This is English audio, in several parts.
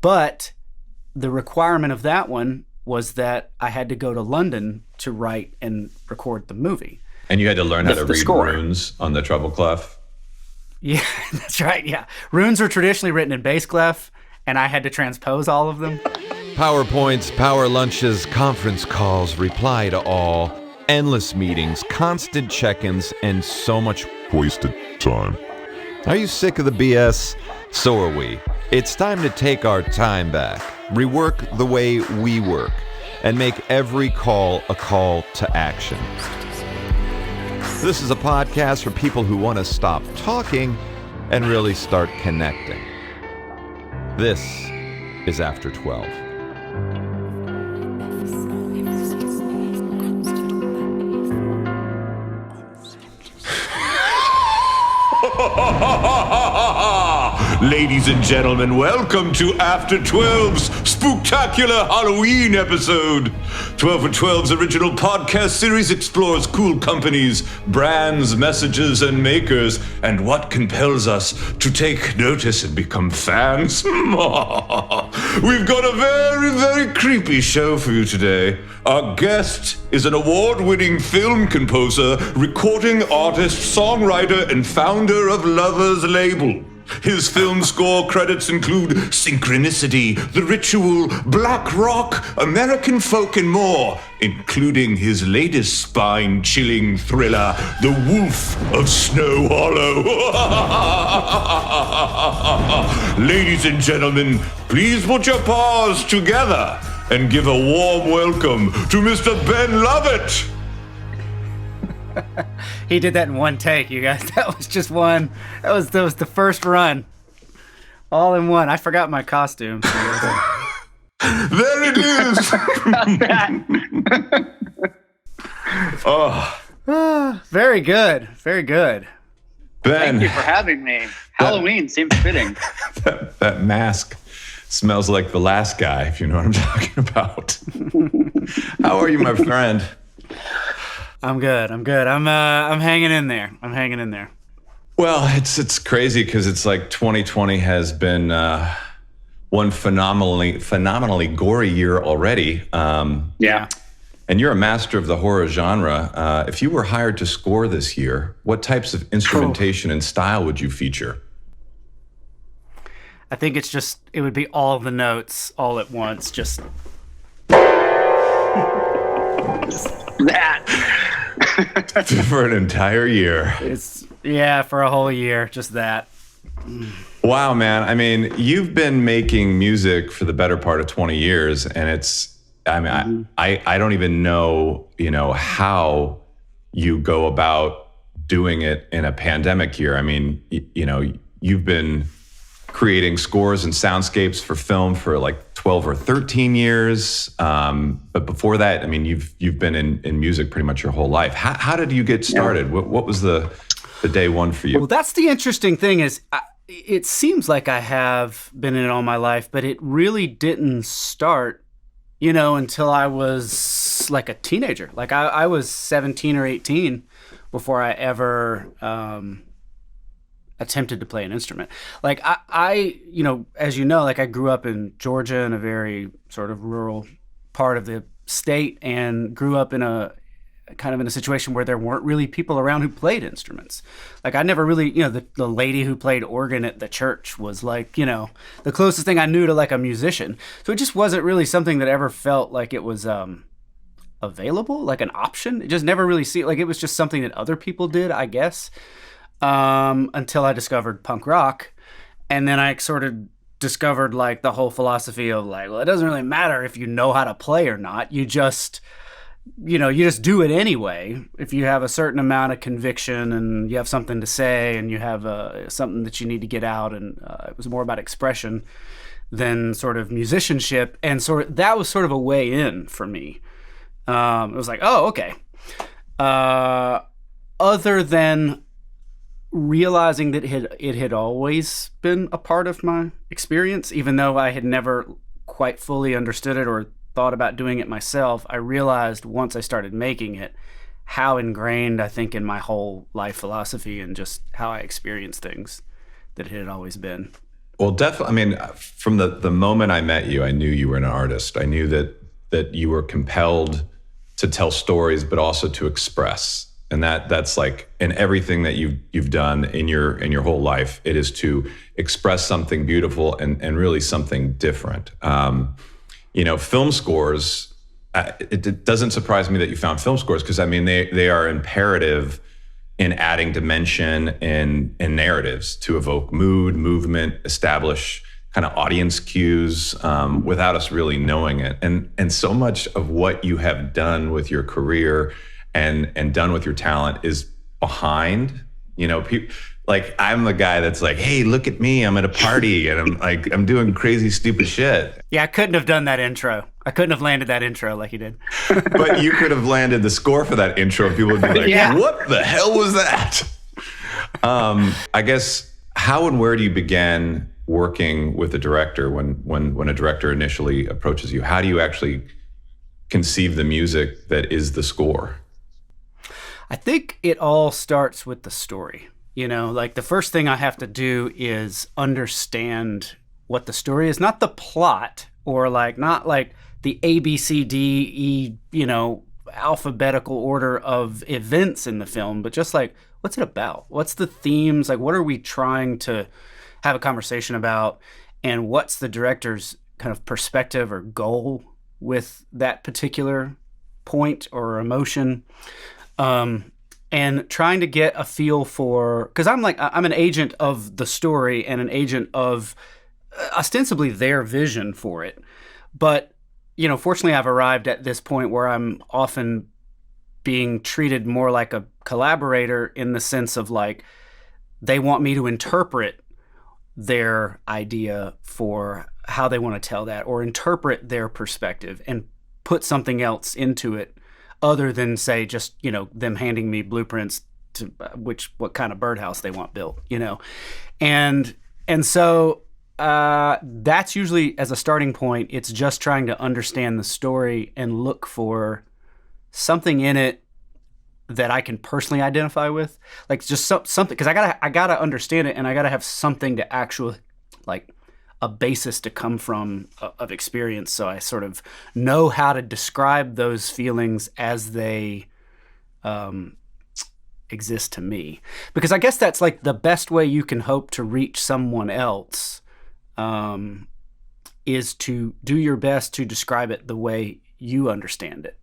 But the requirement of that one was that I had to go to London to write and record the movie. And you had to learn how to read runes on the treble clef? Yeah, that's right, yeah. Runes are traditionally written in bass clef, and I had to transpose all of them. PowerPoints, power lunches, conference calls, reply to all, endless meetings, constant check-ins, and so much wasted time. Are you sick of the BS? So are we. It's time to take our time back, rework the way we work, and make every call a call to action. This is a podcast for people who want to stop talking and really start connecting. This is After 12. Ladies and gentlemen, welcome to After 12's Spooktacular Halloween episode. 12 for 12's original podcast series explores cool companies, brands, messages, and makers, and what compels us to take notice and become fans. We've got a very, very creepy show for you today. Our guest is an award-winning film composer, recording artist, songwriter, and founder of Lovers label. His film score credits include Synchronicity, The Ritual, Black Rock, American Folk, and more, including his latest spine-chilling thriller, The Wolf of Snow Hollow. Ladies and gentlemen, please put your paws together and give a warm welcome to Mr. Ben Lovett. He did that in one take, you guys. That was just one. That was the first run. All in one. I forgot my costume. There it is. Oh. Very good. Very good. Ben. Thank you for having me. Halloween seems fitting. That mask smells like the last guy, if you know what I'm talking about. How are you, my friend? I'm good. I'm hanging in there. Well, it's crazy because it's like 2020 has been one phenomenally gory year already. Yeah. And you're a master of the horror genre. If you were hired to score this year, what types of instrumentation and style would you feature? I think it would be all the notes all at once, just that. For an entire year. For a whole year, just that. Wow, man. I mean, you've been making music for the better part of 20 years, and I don't even know, how you go about doing it in a pandemic year. I mean, you've been creating scores and soundscapes for film for like 12 or 13 years. But before that, I mean, you've been in music pretty much your whole life. How did you get started? Yeah. What was the day one for you? Well, that's the interesting thing is it seems like I have been in it all my life, but it really didn't start, until I was like a teenager. Like I was 17 or 18 before I ever attempted to play an instrument. Like I as you know, like I grew up in Georgia in a very sort of rural part of the state, and grew up in a kind of in a situation where there weren't really people around who played instruments. Like I never really, the lady who played organ at the church was like, the closest thing I knew to like a musician. So it just wasn't really something that ever felt like it was available, like an option. It just never really seemed like it was just something that other people did, I guess. Until I discovered punk rock, and then I sort of discovered like the whole philosophy of like, well, it doesn't really matter if you know how to play or not. You just do it anyway. If you have a certain amount of conviction and you have something to say and you have something that you need to get out, and it was more about expression than sort of musicianship, and that was sort of a way in for me. It was like, oh, okay. Other than realizing that it had always been a part of my experience, even though I had never quite fully understood it or thought about doing it myself, I realized once I started making it how ingrained, I think, in my whole life philosophy and just how I experience things that it had always been. Well, definitely. I mean, from the moment I met you, I knew you were an artist. I knew that you were compelled to tell stories, but also to express. And that's like in everything that you've done in your whole life, it is to express something beautiful and really something different. Film scores. It doesn't surprise me that you found film scores, because I mean they are imperative in adding dimension and narratives to evoke mood, movement, establish kind of audience cues without us really knowing it. And so much of what you have done with your career and done with your talent is behind, like I'm the guy that's like, hey, look at me, I'm at a party and I'm doing crazy, stupid shit. Yeah, I couldn't have done that intro. I couldn't have landed that intro like you did. But you could have landed the score for that intro. People would be like, Yeah. What the hell was that? I guess, how and where do you begin working with a director when a director initially approaches you? How do you actually conceive the music that is the score? I think it all starts with the story. Like the first thing I have to do is understand what the story is, not the plot or not like the A, B, C, D, E, alphabetical order of events in the film, but just like, what's it about? What's the themes? Like, what are we trying to have a conversation about? And what's the director's kind of perspective or goal with that particular point or emotion? And trying to get a feel for, because I'm an agent of the story and an agent of ostensibly their vision for it. But, fortunately I've arrived at this point where I'm often being treated more like a collaborator, in the sense of like, they want me to interpret their idea for how they want to tell that, or interpret their perspective and put something else into it, other than say just, them handing me blueprints to what kind of birdhouse they want built, And so that's usually, as a starting point, it's just trying to understand the story and look for something in it that I can personally identify with. Like just something, because I gotta understand it, and I gotta have something to actually, like, a basis to come from of experience, so I sort of know how to describe those feelings as they exist to me. Because I guess that's like the best way you can hope to reach someone else, is to do your best to describe it the way you understand it,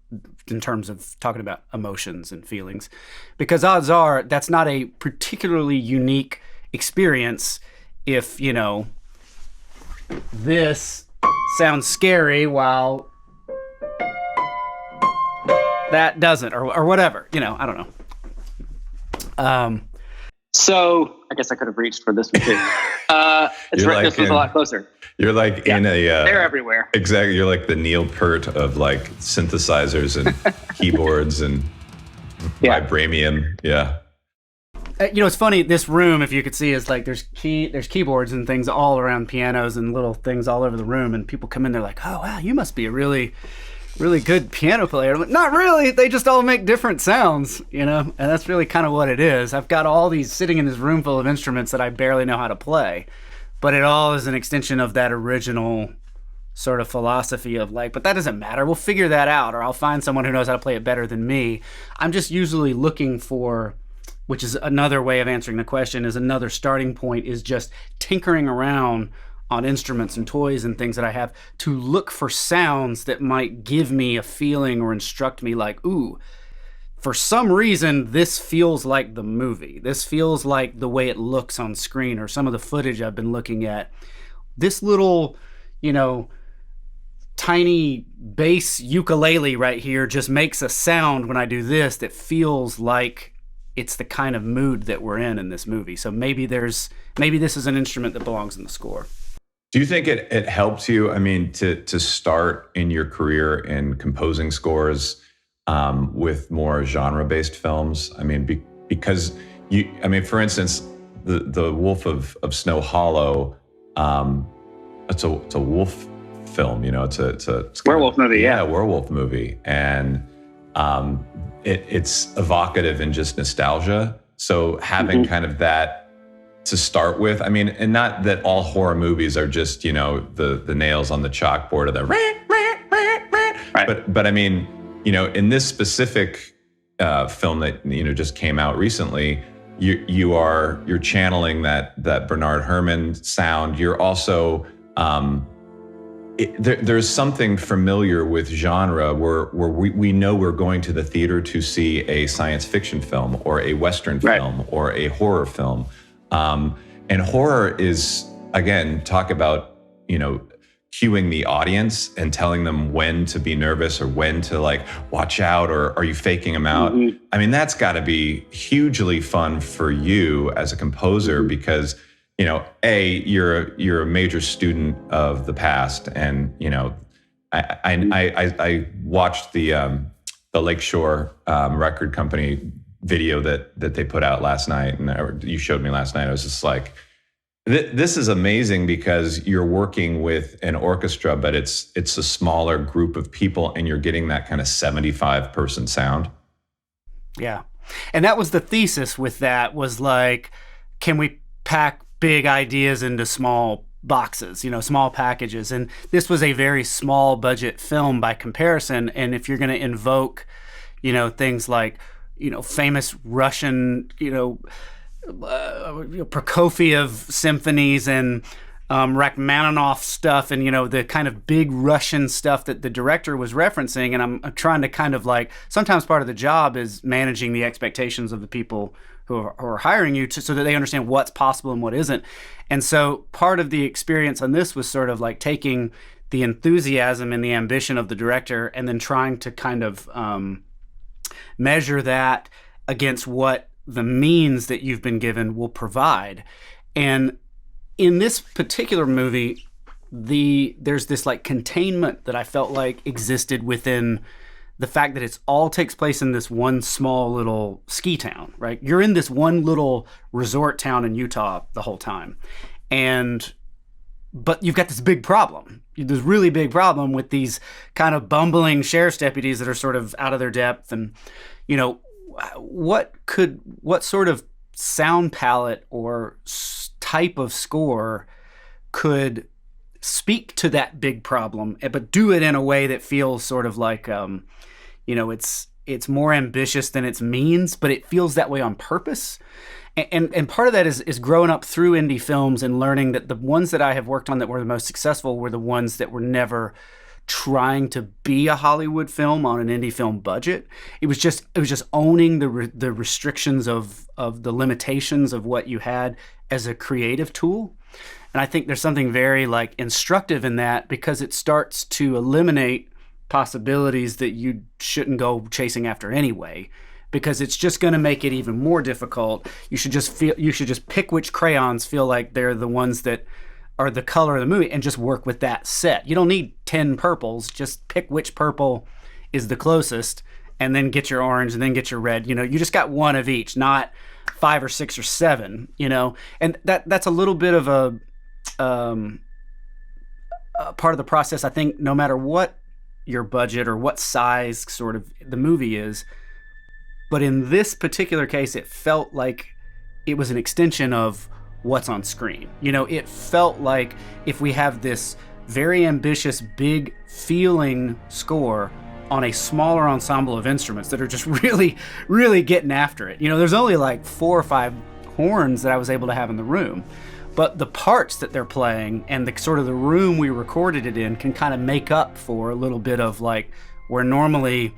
in terms of talking about emotions and feelings. Because odds are that's not a particularly unique experience if, this sounds scary while that doesn't, or whatever, I don't know. So I guess I could have reached for this one too. This was a lot closer. You're like in a... they're everywhere. Exactly. You're like the Neil Peart of like synthesizers and keyboards and vibranium. Yeah. It's funny, this room, if you could see, is like there's keyboards and things all around pianos and little things all over the room, and people come in, they're like, oh wow, you must be a really, really good piano player. I'm like, not really, they just all make different sounds, and that's really kind of what it is. I've got all these sitting in this room full of instruments that I barely know how to play, but it all is an extension of that original sort of philosophy of like, but that doesn't matter, we'll figure that out, or I'll find someone who knows how to play it better than me. I'm just usually looking for, which is another way of answering the question, is another starting point, is just tinkering around on instruments and toys and things that I have to look for sounds that might give me a feeling or instruct me like, ooh, for some reason, this feels like the movie. This feels like the way it looks on screen, or some of the footage I've been looking at. This little, tiny bass ukulele right here just makes a sound when I do this that feels like it's the kind of mood that we're in this movie. So maybe this is an instrument that belongs in the score. Do you think it helps you, to start in your career in composing scores with more genre-based films? Because for instance, the Wolf of Snow Hollow, it's a wolf film, it's a werewolf movie. Yeah, werewolf movie. And it's evocative in just nostalgia. So having kind of that to start with. I mean, and not that all horror movies are just, the nails on the chalkboard of the right. But I mean, in this specific film that just came out recently, you're channeling that Bernard Herrmann sound. You're also there's something familiar with genre where we know we're going to the theater to see a science fiction film or a Western film or a horror film. And horror is, again, talk about, cueing the audience and telling them when to be nervous or when to watch out, or are you faking them out? Mm-hmm. I mean, that's got to be hugely fun for you as a composer because, you're a major student of the past, and I watched the Lakeshore record company video that they put out last night, and you showed me last night. I was just like, this is amazing because you're working with an orchestra, but it's a smaller group of people, and you're getting that kind of 75-person sound. Yeah, and that was the thesis with that, was like, can we pack big ideas into small boxes, small packages? And this was a very small budget film by comparison. And if you're going to invoke, things like, famous Russian, Prokofiev symphonies and Rachmaninoff stuff, and the kind of big Russian stuff that the director was referencing, and I'm trying to kind of sometimes part of the job is managing the expectations of the people who are hiring you so that they understand what's possible and what isn't. And so part of the experience on this was sort of taking the enthusiasm and the ambition of the director and then trying to kind of measure that against what the means that you've been given will provide. And in this particular movie, there's this containment that I felt like existed within the fact that it's all takes place in this one small little ski town, right? You're in this one little resort town in Utah the whole time. But you've got this big problem. This really big problem with these kind of bumbling sheriff's deputies that are sort of out of their depth. And, what sort of sound palette or type of score could speak to that big problem, but do it in a way that feels sort of like, it's more ambitious than its means, but it feels that way on purpose. And part of that is growing up through indie films and learning that the ones that I have worked on that were the most successful were the ones that were never trying to be a Hollywood film on an indie film budget. It was just owning the restrictions of the limitations of what you had as a creative tool. And I think there's something very instructive in that, because it starts to eliminate possibilities that you shouldn't go chasing after anyway, because it's just going to make it even more difficult. You should just pick which crayons feel like they're the ones that are the color of the movie and just work with that set. You don't need 10 purples. Just pick which purple is the closest, and then get your orange, and then get your red. You just got one of each, not 5 or 6 or 7. And that's a little bit of a part of the process. I think no matter what your budget or what size sort of the movie is, but in this particular case, it felt like it was an extension of what's on screen. It felt like if we have this very ambitious, big feeling score on a smaller ensemble of instruments that are just really, really getting after it. There's only 4 or 5 horns that I was able to have in the room, but the parts that they're playing and the sort of the room we recorded it in can kind of make up for a little bit of where normally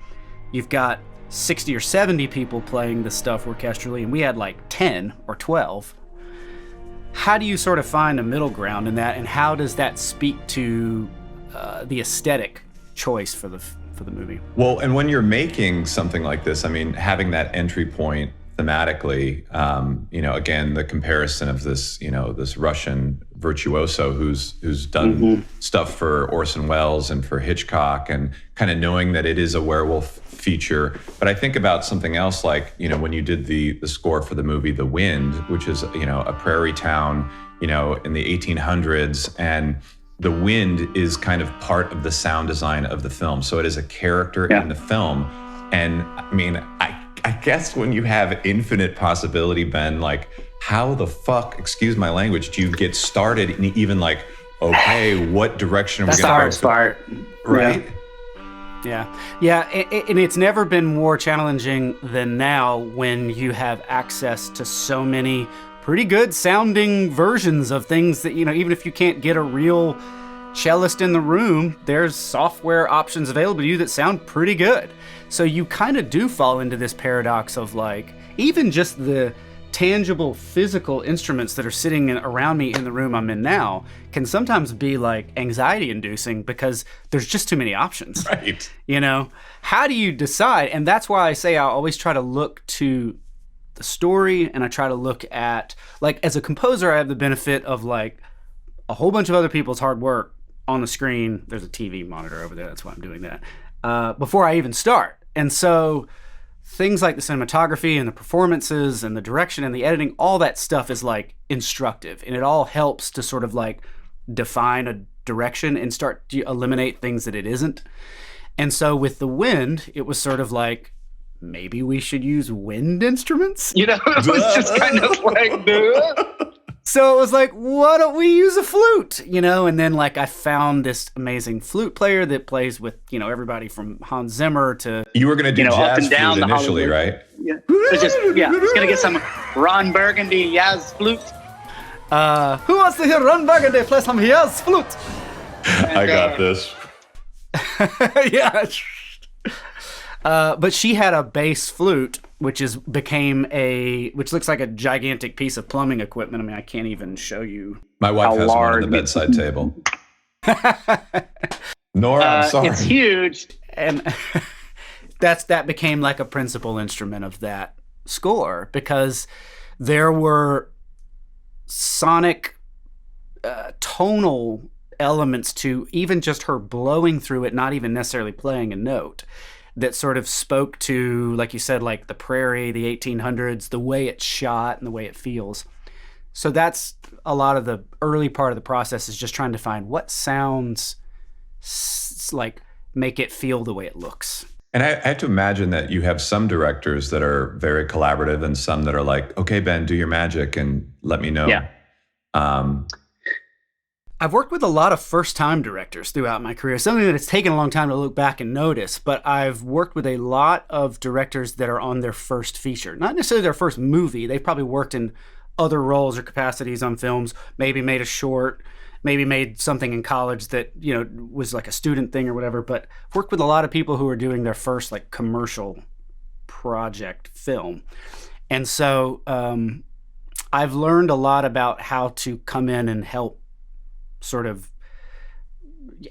you've got 60 or 70 people playing the stuff orchestrally, and we had 10 or 12. How do you sort of find a middle ground in that, and how does that speak to the aesthetic choice for the movie? Well, and when you're making something like this, I mean, having that entry point thematically, again, the comparison of this, this Russian virtuoso who's done stuff for Orson Welles and for Hitchcock, and kind of knowing that it is a werewolf feature. But I think about something else when you did the score for the movie The Wind, which is, a prairie town, in the 1800s, and the wind is kind of part of the sound design of the film. So it is a character in the film. And I mean, I guess when you have infinite possibility, Ben, how the fuck, excuse my language, do you get started in even like, okay, what direction are we going to go? That's the hard part. Right? Yeah, and it's never been more challenging than now when you have access to so many pretty good sounding versions of things that, even if you can't get a real cellist in the room, there's software options available to you that sound pretty good. So you kind of do fall into this paradox of like, even just the tangible physical instruments that are sitting around me in the room I'm in now can sometimes be like anxiety inducing because there's just too many options. Right. How do you decide? And that's why I say I always try to look to the story, and I try to look at, like, as a composer, I have the benefit of like a whole bunch of other people's hard work on the screen. There's a TV monitor over there. That's why I'm doing that. Before I even start. And so things like the cinematography and the performances and the direction and the editing, all that stuff is like instructive, and it all helps to sort of like define a direction and start to eliminate things that it isn't. And so with the wind, it was sort of like, maybe we should use wind instruments? It was just kind of like, duh. So it was like, why don't we use a flute? And then like I found this amazing flute player that plays with, everybody from Hans Zimmer to... You were going to do jazz up and down flute initially, Hollywood. right? Yeah. It's going to get some Ron Burgundy jazz flute. Who wants to hear Ron Burgundy play some jazz flute? I got this. Yeah. But she had a bass flute, which looks like a gigantic piece of plumbing equipment. I mean, I can't even show you. My wife has one on the bedside table. Nora, I'm sorry. It's huge. And that became like a principal instrument of that score, because there were sonic, tonal elements to even just her blowing through it, not even necessarily playing a note, that sort of spoke to, like you said, like the prairie, the 1800s, the way it's shot and the way it feels. So that's a lot of the early part of the process, is just trying to find what sounds like make it feel the way it looks. And I have to imagine that you have some directors that are very collaborative and some that are like, okay, Ben, do your magic and let me know. Yeah. I've worked with a lot of first-time directors throughout my career, something that it's taken a long time to look back and notice, but I've worked with a lot of directors that are on their first feature. Not necessarily their first movie. They've probably worked in other roles or capacities on films, maybe made a short, maybe made something in college that, was like a student thing or whatever, but I've worked with a lot of people who are doing their first like commercial project film. And so I've learned a lot about how to come in and help sort of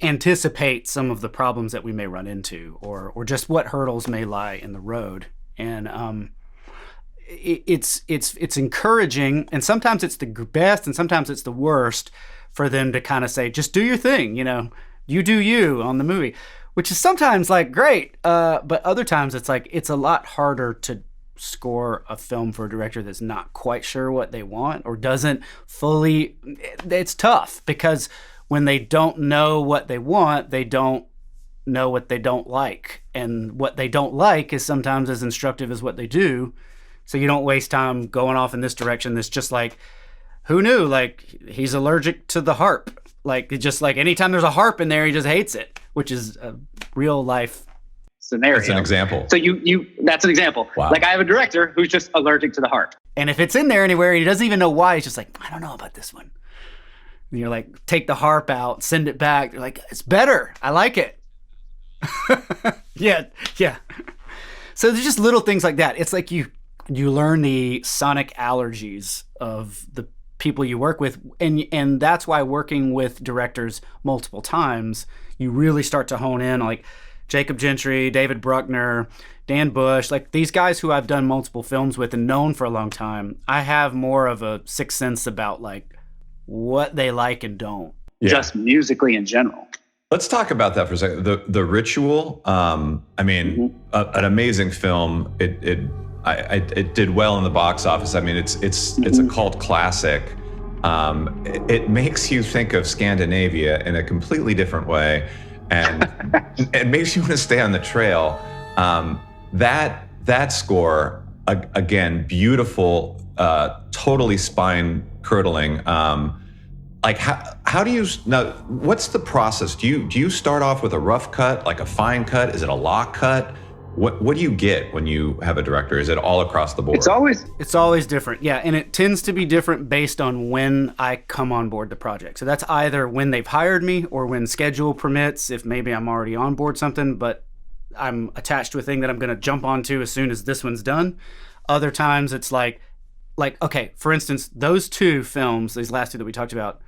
anticipate some of the problems that we may run into, or just what hurdles may lie in the road. And it's encouraging, and sometimes it's the best and sometimes it's the worst for them to kind of say, just do your thing, you do you on the movie, which is sometimes like great, but other times it's like it's a lot harder to score a film for a director that's not quite sure what they want or doesn't fully. It's tough, because when they don't know what they want, they don't know what they don't like, and what they don't like is sometimes as instructive as what they do. So you don't waste time going off in this direction that's just like, who knew, like he's allergic to the harp, like just like anytime there's a harp in there he just hates it, which is a real life scenario. That's an example. So that's an example. Wow. Like I have a director who's just allergic to the harp. And if it's in there anywhere, he doesn't even know why. He's just like, I don't know about this one. And you're like, take the harp out, send it back. They're like, it's better. I like it. Yeah. So there's just little things like that. It's like you learn the sonic allergies of the people you work with. And that's why working with directors multiple times, you really start to hone in, like Jacob Gentry, David Bruckner, Dan Bush, like these guys who I've done multiple films with and known for a long time. I have more of a sixth sense about like what they like and don't. Yeah. Just musically in general. Let's talk about that for a second. The Ritual. An amazing film. It did well in the box office. I mean, it's a cult classic. It makes you think of Scandinavia in a completely different way, and it makes you want to stay on the trail. That score, again, beautiful totally spine curdling. Like how do you now? What's the process? Do you start off with a rough cut, like a fine cut? Is it a lock cut? What do you get when you have a director? Is it all across the board? It's always different. Yeah, and it tends to be different based on when I come on board the project. So that's either when they've hired me or when schedule permits, if maybe I'm already on board something, but I'm attached to a thing that I'm going to jump onto as soon as this one's done. Other times it's like okay, for instance, those two films, these last two that we talked about,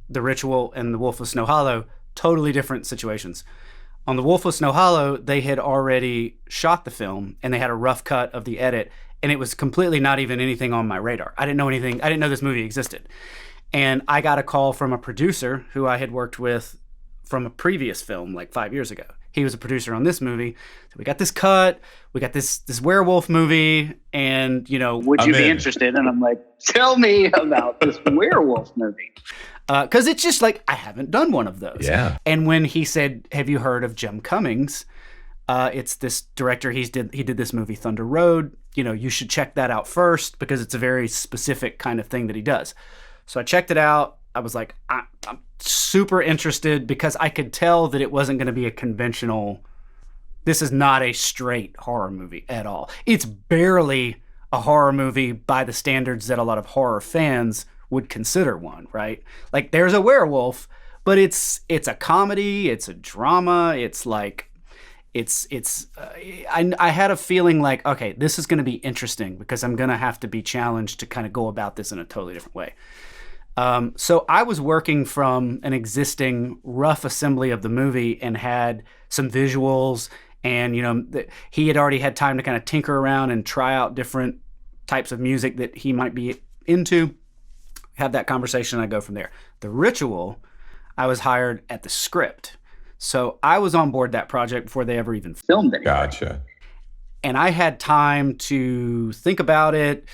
The Ritual and The Wolf of Snow Hollow, totally different situations. On The Wolf of Snow Hollow, they had already shot the film and they had a rough cut of the edit, and it was completely not even anything on my radar. I didn't know anything. I didn't know this movie existed. And I got a call from a producer who I had worked with from a previous film like 5 years ago. He was a producer on this movie. So we got this cut, we got this werewolf movie, and would you be interested? And I'm like, tell me about this werewolf movie. Because it's just like, I haven't done one of those. Yeah. And when he said, have you heard of Jim Cummings? It's this director, he did this movie Thunder Road. You should check that out first because it's a very specific kind of thing that he does. So I checked it out. I was like, I'm super interested because I could tell that it wasn't going to be a conventional, this is not a straight horror movie at all. It's barely a horror movie by the standards that a lot of horror fans would consider one, right? Like there's a werewolf, but it's a comedy, it's a drama, it's like, I had a feeling like, okay, this is going to be interesting because I'm going to have to be challenged to kind of go about this in a totally different way. So I was working from an existing rough assembly of the movie and had some visuals, and he had already had time to kind of tinker around and try out different types of music that he might be into. Have that conversation, and I go from there. The Ritual, I was hired at the script. So I was on board that project before they ever even filmed it. Gotcha. And I had time to think about it,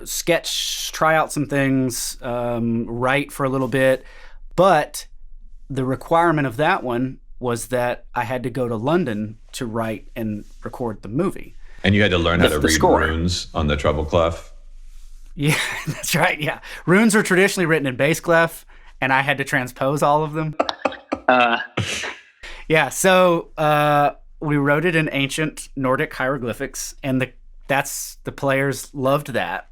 sketch, try out some things, write for a little bit. But the requirement of that one was that I had to go to London to write and record the movie. And you had to learn how to read runes on the treble clef? Yeah, that's right, yeah. Runes are traditionally written in bass clef, and I had to transpose all of them. Yeah, so we wrote it in ancient Nordic hieroglyphics, and the players loved that.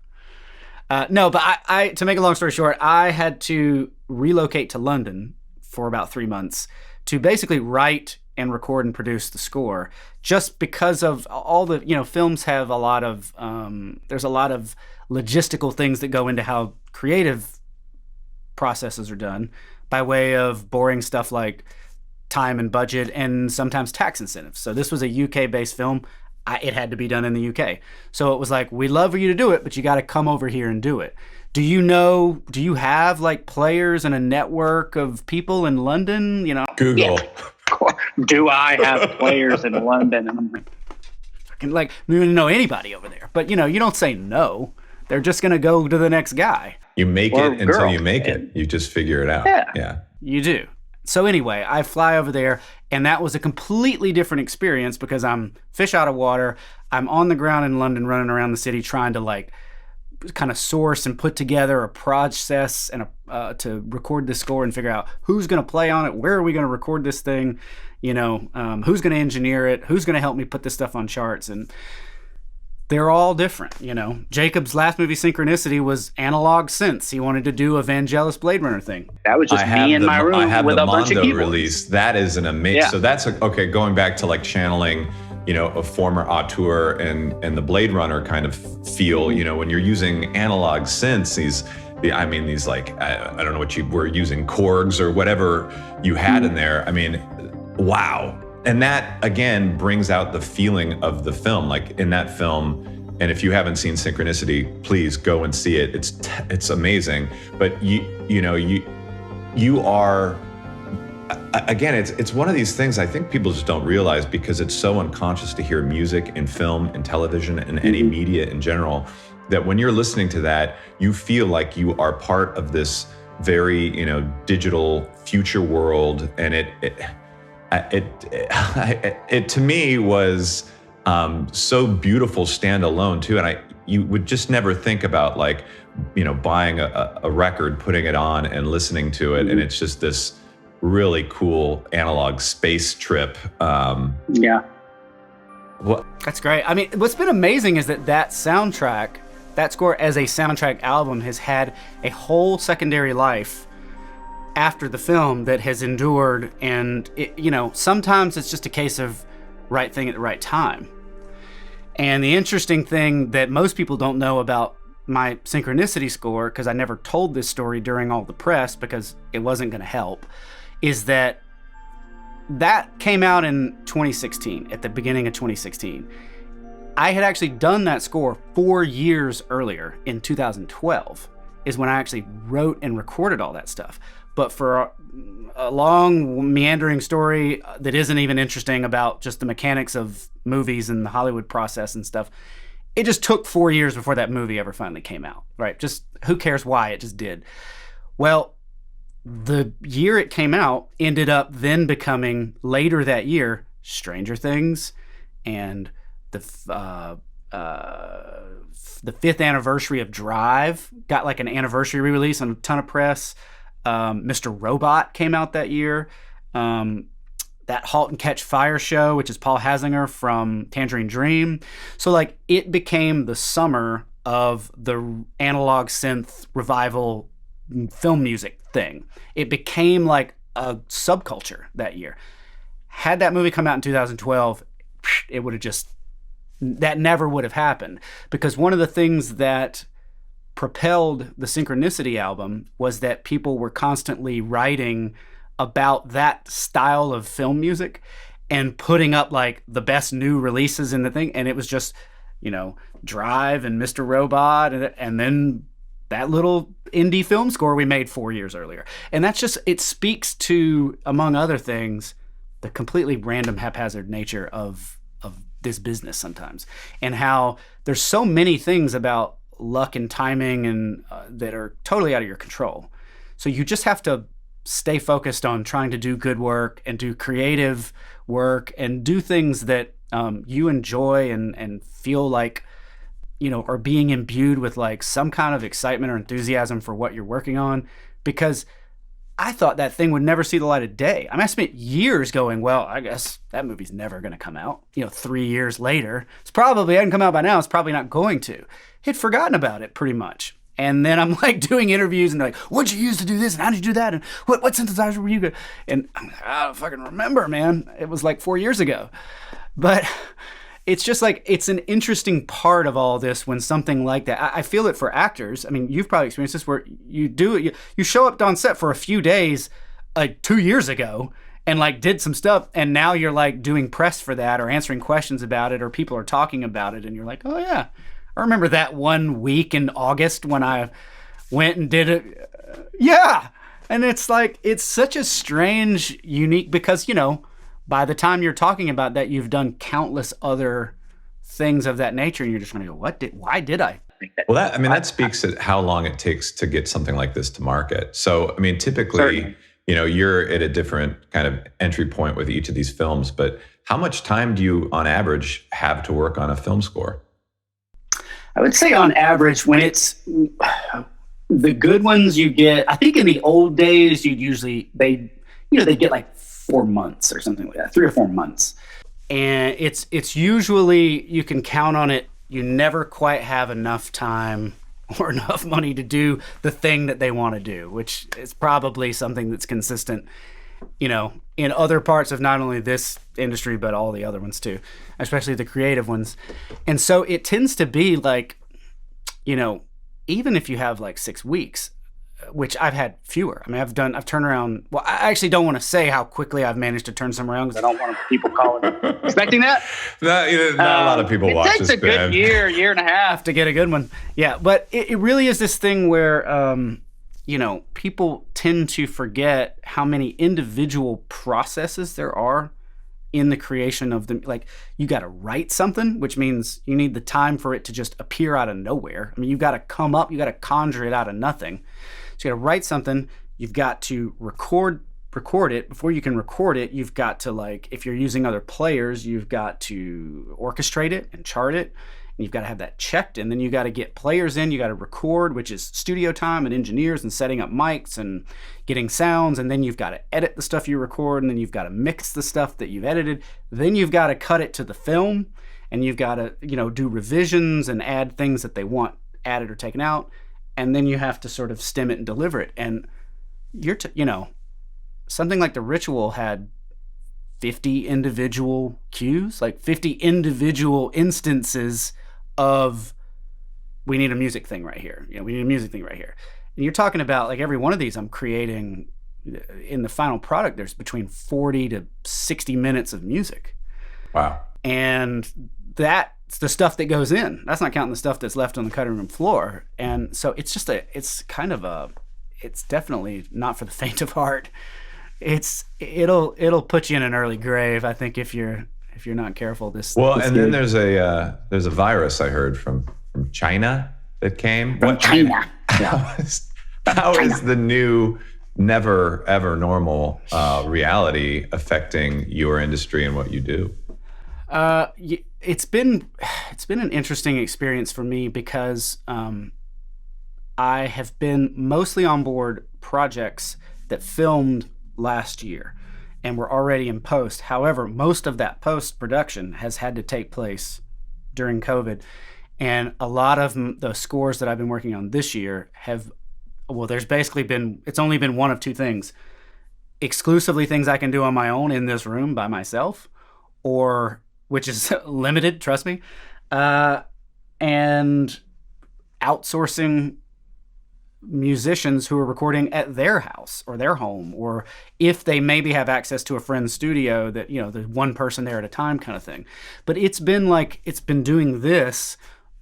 No, but I to make a long story short, I had to relocate to London for about 3 months to basically write and record and produce the score, just because of all the, films have a lot of, there's a lot of logistical things that go into how creative processes are done by way of boring stuff like time and budget and sometimes tax incentives. So this was a UK-based film. It had to be done in the UK. So it was like, we'd love for you to do it, but you got to come over here and do it. Do you have like players and a network of people in London? Google. Yeah. Do I have players in London? And I'm like, we don't know anybody over there. But, you don't say no. They're just going to go to the next guy. You make it until you make it. You just figure it out. Yeah. You do. So anyway, I fly over there, and that was a completely different experience because I'm fish out of water. I'm on the ground in London running around the city trying to like kind of source and put together a process and to record the score and figure out who's going to play on it, where are we going to record this thing, who's going to engineer it, who's going to help me put this stuff on charts. And they're all different. Jacob's last movie, Synchronicity, was analog synths. He wanted to do a Vangelis Blade Runner thing. That was just me in my room with a bunch of keyboards. Release. That is an amazing. Yeah. So that's okay. Going back to like channeling, a former auteur and the Blade Runner kind of feel. When you're using analog synths, these like I don't know what you were using, Korgs or whatever you had in there. I mean, wow. And that, again, brings out the feeling of the film. Like in that film, and if you haven't seen Synchronicity, please go and see it. It's amazing. But you are, again, it's one of these things I think people just don't realize because it's so unconscious to hear music in film and television and any media in general, that when you're listening to that, you feel like you are part of this very, digital future world. And it to me was so beautiful standalone too. And you would just never think about like, buying a record, putting it on and listening to it. And it's just this really cool analog space trip. Yeah. That's great. I mean, what's been amazing is that soundtrack, that score as a soundtrack album has had a whole secondary life after the film that has endured. And, sometimes it's just a case of right thing at the right time. And the interesting thing that most people don't know about my Synchronicity score, because I never told this story during all the press because it wasn't going to help, is that came out in 2016, at the beginning of 2016. I had actually done that score 4 years earlier in 2012 is when I actually wrote and recorded all that stuff. But for a long meandering story that isn't even interesting about just the mechanics of movies and the Hollywood process and stuff, it just took 4 years before that movie ever finally came out, right? Just who cares why, it just did. Well, the year it came out ended up then becoming, later that year, Stranger Things and the 5th anniversary of Drive got like an anniversary re-release on a ton of press. Mr. Robot came out that year. That Halt and Catch Fire show, which is Paul Hazinger from Tangerine Dream. So like it became the summer of the analog synth revival film music thing. It became like a subculture that year. Had that movie come out in 2012, it would have that never would have happened, because one of the things that propelled the Synchronicity album was that people were constantly writing about that style of film music and putting up like the best new releases in the thing. And it was just, Drive and Mr. Robot and then that little indie film score we made 4 years earlier. And that's just, it speaks to, among other things, the completely random, haphazard nature of this business sometimes, and how there's so many things about luck and timing and that are totally out of your control. So you just have to stay focused on trying to do good work and do creative work and do things that you enjoy and feel like, are being imbued with like some kind of excitement or enthusiasm for what you're working on. Because I thought that thing would never see the light of day. I mean, I spent years going, well, I guess that movie's never going to come out. 3 years later, it hadn't come out by now. It's probably not going to. Had forgotten about it pretty much. And then I'm like doing interviews and they're like, what'd you use to do this? And how did you do that? And what synthesizer were you good? And I'm like, I don't fucking remember, man. It was like 4 years ago. But it's just like, it's an interesting part of all this when something like that, I feel it for actors. I mean, you've probably experienced this where you do it, you show up on set for a few days, like 2 years ago, and like did some stuff. And now you're like doing press for that or answering questions about it, or people are talking about it. And you're like, oh yeah, I remember that 1 week in August when I went and did it. Yeah. And it's like, it's such a strange, unique, because, by the time you're talking about that, you've done countless other things of that nature, and you're just going to go, why did I think that? Well, that speaks to how long it takes to get something like this to market. So, I mean, typically, Certainly. You're at a different kind of entry point with each of these films, but how much time do you, on average, have to work on a film score? I would say on average, when it's the good ones you get, I think in the old days, you'd usually, they get like 4 months or something like that, 3 or 4 months. And it's usually, you can count on it, you never quite have enough time or enough money to do the thing that they want to do, which is probably something that's consistent, in other parts of not only this industry, but all the other ones too, especially the creative ones. And so it tends to be like, even if you have like 6 weeks, which I've had fewer. I mean, I've turned around. Well, I actually don't want to say how quickly I've managed to turn some around because I don't want people calling expecting that. Not a lot of people watch this. It takes a good year and a half to get a good one. Yeah, but it really is this thing where, people tend to forget how many individual processes there are in the creation of the, like, you got to write something, which means you need the time for it to just appear out of nowhere. I mean, you got to conjure it out of nothing. So you got to write something, you've got to record record it, before you can record it, you've got to, like, if you're using other players, you've got to orchestrate it and chart it. And you've got to have that checked, and then you got to get players in, you got to record, which is studio time and engineers and setting up mics and getting sounds, and then you've got to edit the stuff you record, and then you've got to mix the stuff that you've edited. Then you've got to cut it to the film, and you've got to, do revisions and add things that they want added or taken out, and then you have to sort of stem it and deliver it. And something like The Ritual had 50 individual cues, like 50 individual instances of, we need a music thing right here. We need a music thing right here. And you're talking about, like, every one of these I'm creating in the final product, there's between 40 to 60 minutes of music. Wow. And that's the stuff that goes in. That's not counting the stuff that's left on the cutting room floor. And so it's just it's definitely not for the faint of heart. It'll put you in an early grave, I think, if you're not careful. Then there's a virus I heard from China that came. China. How is the new never ever normal reality affecting your industry and what you do? It's been an interesting experience for me because I have been mostly on board projects that filmed last year and were already in post. However, most of that post-production has had to take place during COVID. And a lot of the scores that I've been working on this year it's only been one of two things. Exclusively things I can do on my own in this room by myself, which is limited, trust me, and outsourcing musicians who are recording at their house or their home, or if they maybe have access to a friend's studio that, the one person there at a time kind of thing. But it's been doing this,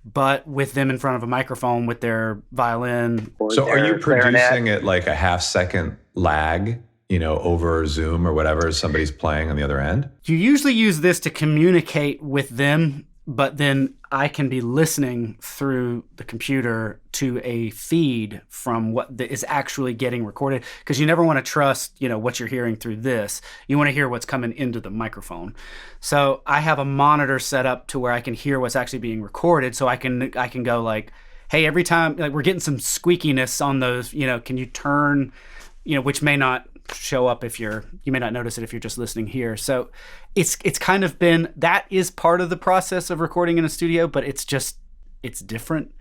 but with them in front of a microphone with their violin. So are you producing at like a half-second lag, over Zoom or whatever, somebody's playing on the other end? You usually use this to communicate with them, but then I can be listening through the computer to a feed from what is actually getting recorded, because you never want to trust, what you're hearing through this. You want to hear what's coming into the microphone. So I have a monitor set up to where I can hear what's actually being recorded, so I can go like, hey, every time, like, we're getting some squeakiness on those, can you turn, which may not show up you may not notice it if you're just listening here. So it's kind of been, that is part of the process of recording in a studio, but it's different.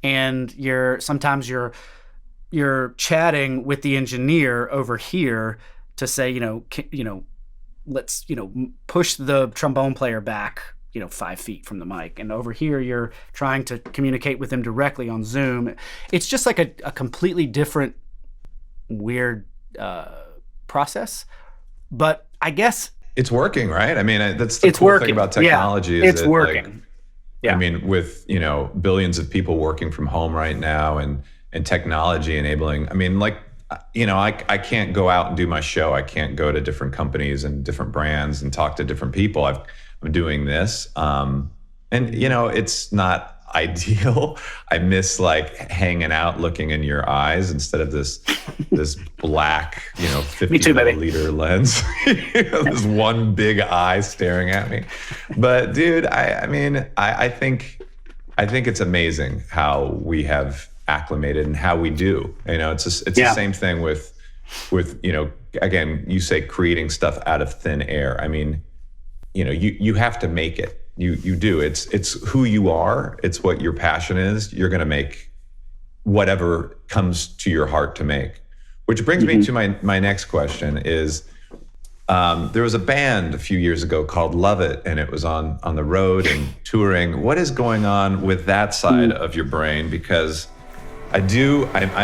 And sometimes you're chatting with the engineer over here to say, let's, push the trombone player back, 5 feet from the mic. And over here, you're trying to communicate with them directly on Zoom. It's just like a completely different, weird process, but I guess it's working, right? I mean, that's the cool thing about technology. It's working. I mean, with billions of people working from home right now, and technology enabling. I mean, like, I can't go out and do my show. I can't go to different companies and different brands and talk to different people. I'm doing this, and it's not ideal. I miss like hanging out, looking in your eyes instead of this black, 50 milliliter lens. This one big eye staring at me. But dude, I think it's amazing how we have acclimated and how we do. It's the same thing with again, you say creating stuff out of thin air. I mean, you have to make it. You do. It's who you are. It's what your passion is. You're going to make whatever comes to your heart to make. Which brings me to my next question is, there was a band a few years ago called Lovett, and it was on the road and touring. What is going on with that side of your brain? Because I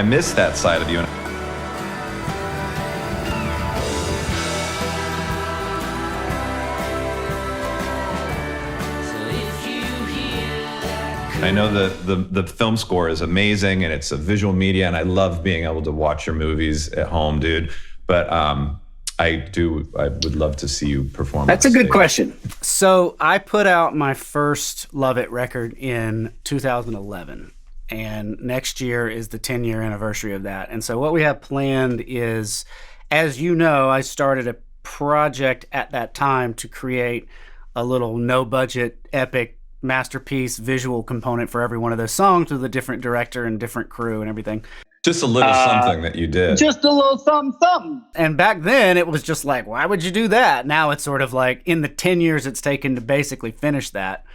miss that side of you. I know the film score is amazing, and it's a visual media, and I love being able to watch your movies at home, dude. But I would love to see you perform. That's a good question. So I put out my first Love It record in 2011, and next year is the 10-year anniversary of that. And so what we have planned is as you know, I started a project at that time to create a little no-budget, epic masterpiece visual component for every one of those songs with a different director and different crew and everything. Just a little something that you did. Just a little something. And back then, it was just like, why would you do that? Now it's sort of like, in the 10 years it's taken to basically finish that,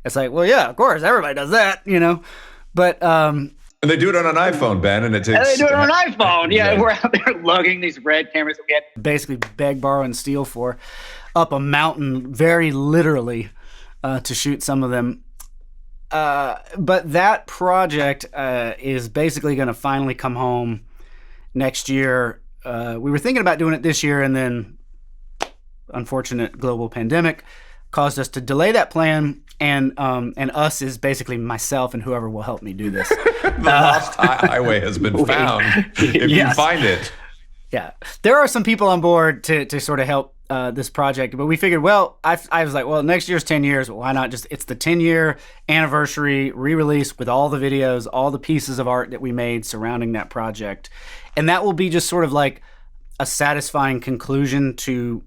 it's like, well, yeah, of course, everybody does that, you know? But and they do it on an iPhone, Ben, and it takes... And they do it on an iPhone. Yeah, we're out there lugging these red cameras that we had basically beg, borrow, and steal for up a mountain, very literally, to shoot some of them. But that project is basically going to finally come home next year. We were thinking about doing it this year, and then unfortunate global pandemic caused us to delay that plan. And us is basically myself and whoever will help me do this. The lost highway has been found, if you find it. Yeah. There are some people on board to sort of help this project, but we figured, well, I was like, well, next year's 10 years, why not just, it's the 10-year anniversary re-release with all the videos, all the pieces of art that we made surrounding that project. And that will be just sort of like a satisfying conclusion to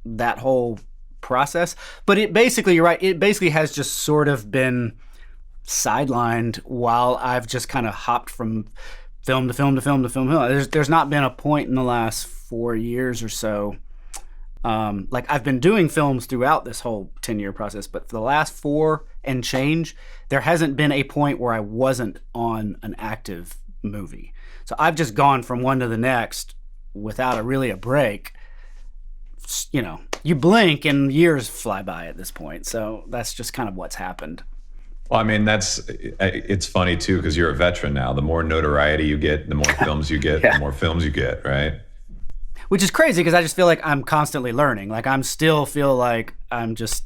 that whole process. But it basically, you're right, it basically has just sort of been sidelined while I've just kind of hopped from film to film to film to film. There's not been a point in the last 4 years or so. Like, I've been doing films throughout this whole 10-year process, but for the last 4 and change, there hasn't been a point where I wasn't on an active movie. So I've just gone from one to the next without really a break. You know, you blink and years fly by at this point. So that's just kind of what's happened. Well, I mean, it's funny too, because you're a veteran now. The more notoriety you get, the more films you get, the more films you get, right? Which is crazy, because I just feel like I'm constantly learning. Like, I'm still feel like I'm just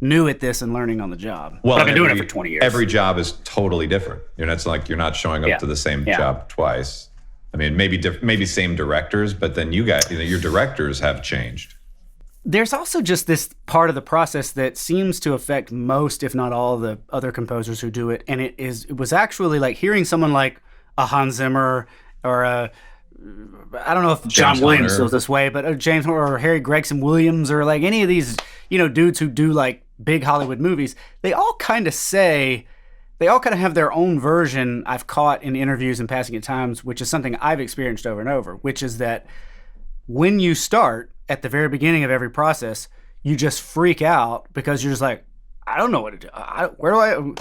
new at this and learning on the job. Well, but I've been doing it for 20 years. Every job is totally different. It's like you're not showing up to the same job twice. I mean, maybe same directors, but then you guys, your directors have changed. There's also just this part of the process that seems to affect most, if not all, the other composers who do it. And it was actually like hearing someone like a Hans Zimmer or I don't know if John Williams feels this way, but James or Harry Gregson Williams or like any of these, dudes who do like big Hollywood movies, they all kind of have their own version I've caught in interviews and passing at times, which is something I've experienced over and over, which is that when you start at the very beginning of every process, you just freak out because you're just like, I don't know what to do.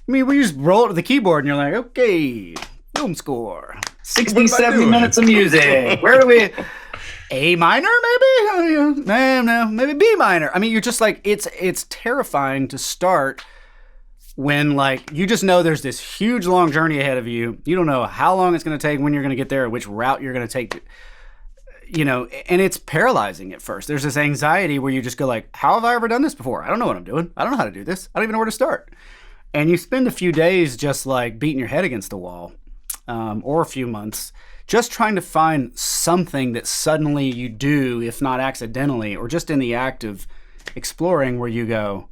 We just roll it to the keyboard and you're like, okay, film score, 60, 70 minutes of music. Where do we, A minor maybe? No, maybe B minor. I mean, you're just like, it's terrifying to start when like, you just know there's this huge long journey ahead of you. You don't know how long it's going to take, when you're going to get there, or which route you're going to take. And it's paralyzing at first. There's this anxiety where you just go like, how have I ever done this before? I don't know what I'm doing. I don't know how to do this. I don't even know where to start. And you spend a few days just like beating your head against the wall, or a few months, just trying to find something that suddenly you do, if not accidentally, or just in the act of exploring, where you go,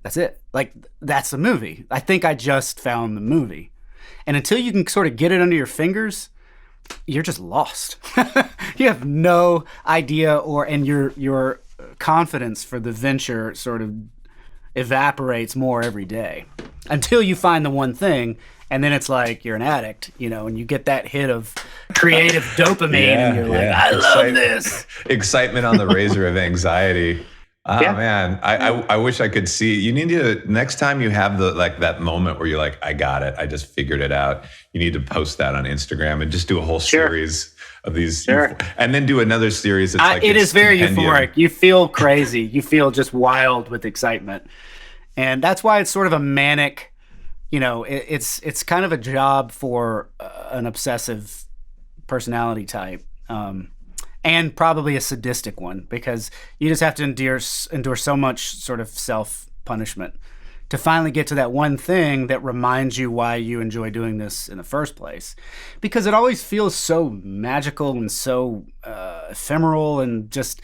that's it. Like, that's the movie. I think I just found the movie. And until you can sort of get it under your fingers, you're just lost. You have no idea, and your confidence for the venture sort of evaporates more every day until you find the one thing, and then it's like you're an addict, and you get that hit of creative dopamine, and you're like, I love this. Excitement on the razor of anxiety. Oh man, I wish I could see. You need to, next time you have that moment where you're like, I got it, I just figured it out. You need to post that on Instagram and just do a whole series of these, and then do another series. It is very euphoric. You feel crazy. You feel just wild with excitement, and that's why it's sort of a manic. It's kind of a job for an obsessive personality type. And probably a sadistic one, because you just have to endure so much sort of self-punishment to finally get to that one thing that reminds you why you enjoy doing this in the first place. Because it always feels so magical and so ephemeral, and just,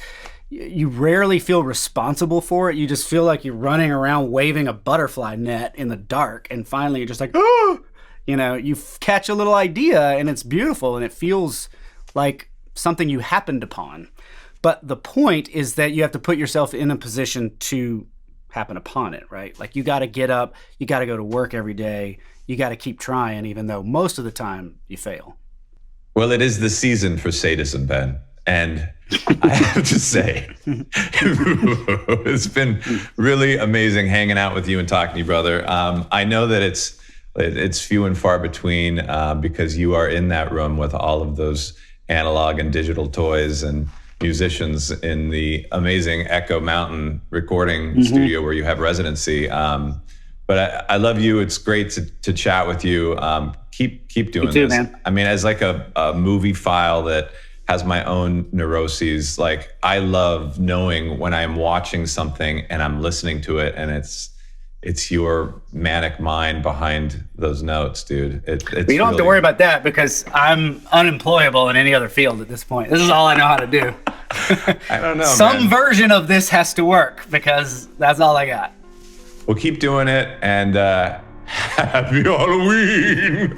you rarely feel responsible for it. You just feel like you're running around waving a butterfly net in the dark, and finally you're just like, oh! You catch a little idea, and it's beautiful, and it feels like something you happened upon. But the point is that you have to put yourself in a position to happen upon it, right? Like you got to get up, you got to go to work every day, you got to keep trying, even though most of the time you fail. Well, it is the season for sadism, Ben. And I have to say, it's been really amazing hanging out with you and talking to you, brother. I know that it's few and far between because you are in that room with all of those analog and digital toys and musicians in the amazing Echo Mountain recording studio where you have residency. But I love you. It's great to chat with you. Keep doing this. Man. I mean, as like a movie file that has my own neuroses, like I love knowing when I'm watching something and I'm listening to it and it's your manic mind behind those notes, dude. You don't have to worry about that because I'm unemployable in any other field at this point. This is all I know how to do. I don't know. Some version of this has to work because that's all I got. Well, keep doing it, and happy Halloween.